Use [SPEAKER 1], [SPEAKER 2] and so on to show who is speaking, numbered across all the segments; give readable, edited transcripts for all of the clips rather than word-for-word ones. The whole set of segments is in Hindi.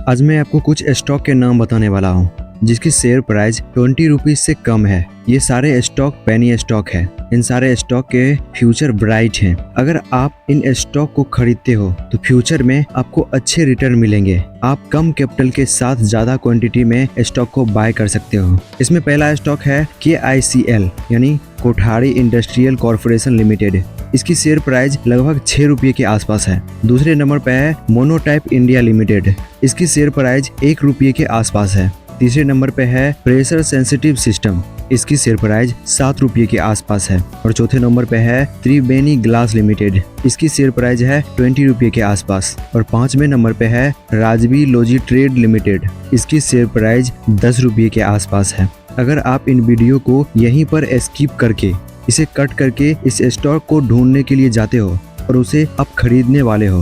[SPEAKER 1] आज मैं आपको कुछ स्टॉक के नाम बताने वाला हूँ जिसकी शेयर प्राइस 20 रुपीज से कम है। ये सारे स्टॉक पेनी स्टॉक है। इन सारे स्टॉक के फ्यूचर ब्राइट हैं। अगर आप इन स्टॉक को खरीदते हो तो फ्यूचर में आपको अच्छे रिटर्न मिलेंगे। आप कम कैपिटल के साथ ज्यादा क्वांटिटी में स्टॉक को बाय कर सकते हो। इसमें पहला स्टॉक है KICL यानी कोठारी इंडस्ट्रियल कॉर्पोरेशन लिमिटेड। इसकी शेयर प्राइस लगभग 6 रुपये के आसपास है। दूसरे नंबर पर है मोनोटाइप इंडिया लिमिटेड। इसकी शेयर प्राइस 1 रुपये के आसपास है। तीसरे नंबर पे है प्रेशर सेंसिटिव सिस्टम। इसकी शेयर प्राइस 7 रुपये के आसपास है। और चौथे नंबर पे है त्रिवेणी ग्लास लिमिटेड। इसकी शेयर प्राइस है 20 रुपये के आसपास। और 5वें नंबर पे है राजवी लॉजी ट्रेड लिमिटेड। इसकी शेयर प्राइस 10 रुपये के आसपास है। अगर आप इन वीडियो को यहीं पर स्किप करके इसे कट करके इस स्टॉक को ढूंढने के लिए जाते हो और उसे आप खरीदने वाले हो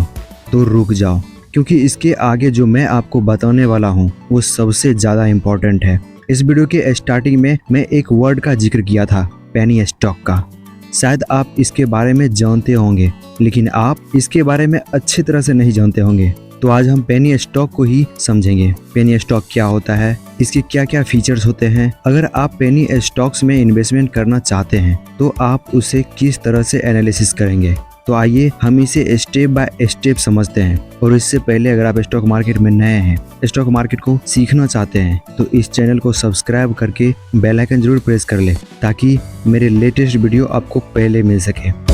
[SPEAKER 1] तो रुक जाओ, क्योंकि इसके आगे जो मैं आपको बताने वाला हूँ वो सबसे ज्यादा इम्पोर्टेंट है। इस वीडियो के स्टार्टिंग में मैं एक वर्ड का जिक्र किया था, पेनी स्टॉक का। शायद आप इसके बारे में जानते होंगे, लेकिन आप इसके बारे में अच्छी तरह से नहीं जानते होंगे। तो आज हम पेनी स्टॉक को ही समझेंगे। पेनी स्टॉक क्या होता है, इसके क्या क्या फीचर्स होते हैं। अगर आप पेनी स्टॉक्स में इन्वेस्टमेंट करना चाहते हैं तो आप उसे किस तरह से एनालिसिस करेंगे। तो आइए हम इसे स्टेप बाय स्टेप समझते हैं। और इससे पहले अगर आप स्टॉक मार्केट में नए हैं, स्टॉक मार्केट को सीखना चाहते हैं, तो इस चैनल को सब्सक्राइब करके बेल आइकन जरूर प्रेस कर ले, ताकि मेरे लेटेस्ट वीडियो आपको पहले मिल सके।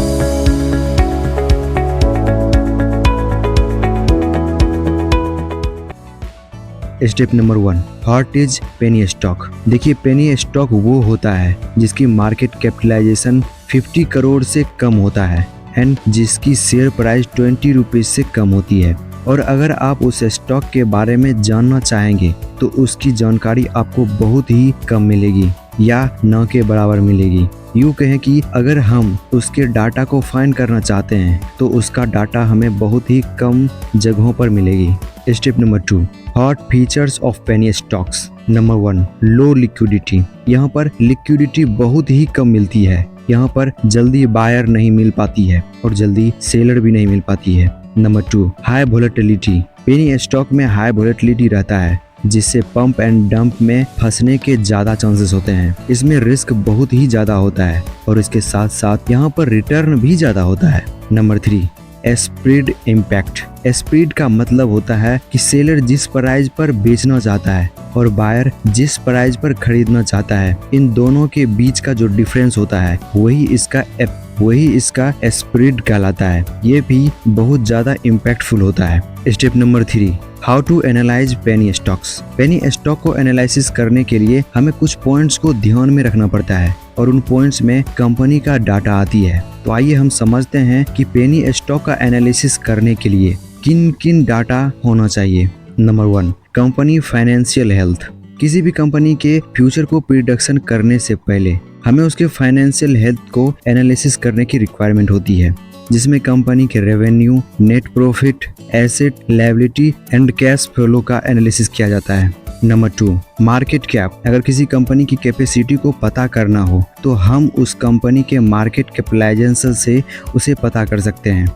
[SPEAKER 1] Step number 1, what is penny stock. देखिए, पेनी स्टॉक वो होता है जिसकी मार्केट कैपिटलाइजेशन 50 करोड़ से कम होता है एंड जिसकी शेयर प्राइस 20 रुपीज से कम होती है। और अगर आप उस स्टॉक के बारे में जानना चाहेंगे तो उसकी जानकारी आपको बहुत ही कम मिलेगी या न के बराबर मिलेगी। यूँ कहें कि अगर हम उसके डाटा को फाइंड करना चाहते हैं तो उसका डाटा हमें बहुत ही कम जगहों पर मिलेगी। Step number 2, what features of penny stocks. Number 1, low liquidity. यहाँ पर लिक्विडिटी बहुत ही कम मिलती है। यहाँ पर जल्दी बायर नहीं मिल पाती है और जल्दी सेलर भी नहीं मिल पाती है। Number 2, high volatility. Penny stock में हाई वोलेटिलिटी रहता है, जिससे पंप एंड डंप में फंसने के ज्यादा चांसेस होते हैं। इसमें रिस्क बहुत ही ज्यादा होता है और इसके साथ साथ यहाँ पर रिटर्न भी ज्यादा होता है। Number 3, spread impact. स्प्रेड का मतलब होता है कि सेलर जिस प्राइस पर बेचना चाहता है और बायर जिस प्राइस पर खरीदना चाहता है, इन दोनों के बीच का जो डिफरेंस होता है वही इसका स्प्रेड कहलाता है। ये भी बहुत ज्यादा इम्पैक्टफुल होता है। Step number 3, how to analyse penny stocks. Penny stock को एनालिसिस करने के लिए हमें कुछ पॉइंट्स को ध्यान में रखना पड़ता है और उन पॉइंट्स में कंपनी का डाटा आती है। तो आइए हम समझते हैं कि पेनी स्टॉक का एनालिसिस करने के लिए किन किन डाटा होना चाहिए। Number 1, company financial health. किसी भी कंपनी के फ्यूचर को प्रिडिक्शन करने से पहले हमें उसके फाइनेंशियल हेल्थ को एनालिसिस करने की रिक्वायरमेंट होती है, जिसमें कंपनी के revenue, net profit, asset, liability and cash flow का एनालिसिस किया जाता है। Number 2, market cap. अगर किसी कंपनी की कैपेसिटी को पता करना हो तो हम उस कंपनी के मार्केट कैपिटलाइजेशन से उसे पता कर सकते हैं।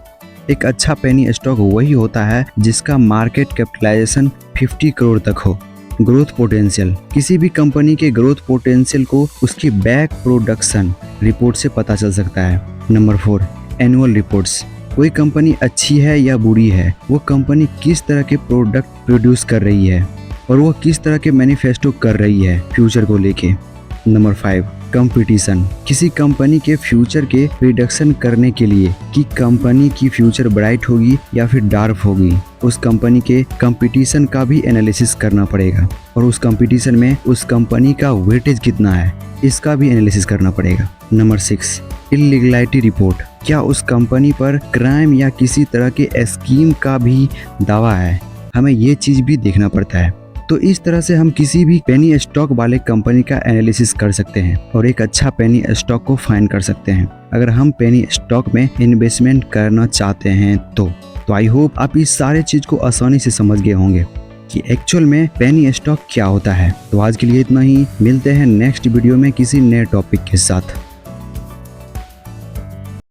[SPEAKER 1] एक अच्छा पेनी स्टॉक वही होता है जिसका मार्केट कैपिटलाइजेशन 50 करोड़ तक हो। Growth potential. किसी भी कंपनी के ग्रोथ पोटेंशियल को उसकी बैक प्रोडक्शन रिपोर्ट से पता चल सकता है। Number 4, annual reports. कोई कंपनी अच्छी है या बुरी है, वो कंपनी किस तरह के प्रोडक्ट प्रोड्यूस कर रही है और वो किस तरह के मैनिफेस्टो कर रही है फ्यूचर को लेके। Number 5, competition. किसी कंपनी के फ्यूचर के प्रिडिक्शन करने के लिए कि कंपनी की फ्यूचर ब्राइट होगी या फिर डार्क होगी, उस कंपनी के कंपटीशन का भी एनालिसिस करना पड़ेगा और उस कंपटीशन में उस कंपनी का वेटेज कितना है, इसका भी एनालिसिस करना पड़ेगा। Number 6, illegality report. क्या उस कंपनी पर क्राइम या किसी तरह के स्कीम का भी दावा है, हमें ये चीज भी देखना पड़ता है। तो इस तरह से हम किसी भी पेनी स्टॉक वाले कंपनी का एनालिसिस कर सकते हैं और एक अच्छा पेनी स्टॉक को फाइंड कर सकते हैं अगर हम पेनी स्टॉक में इन्वेस्टमेंट करना चाहते हैं तो आई होप आप इस सारे चीज को आसानी से समझ गए होंगे कि एक्चुअल में पेनी स्टॉक क्या होता है। तो आज के लिए इतना ही, मिलते हैं नेक्स्ट वीडियो में किसी नए टॉपिक के साथ।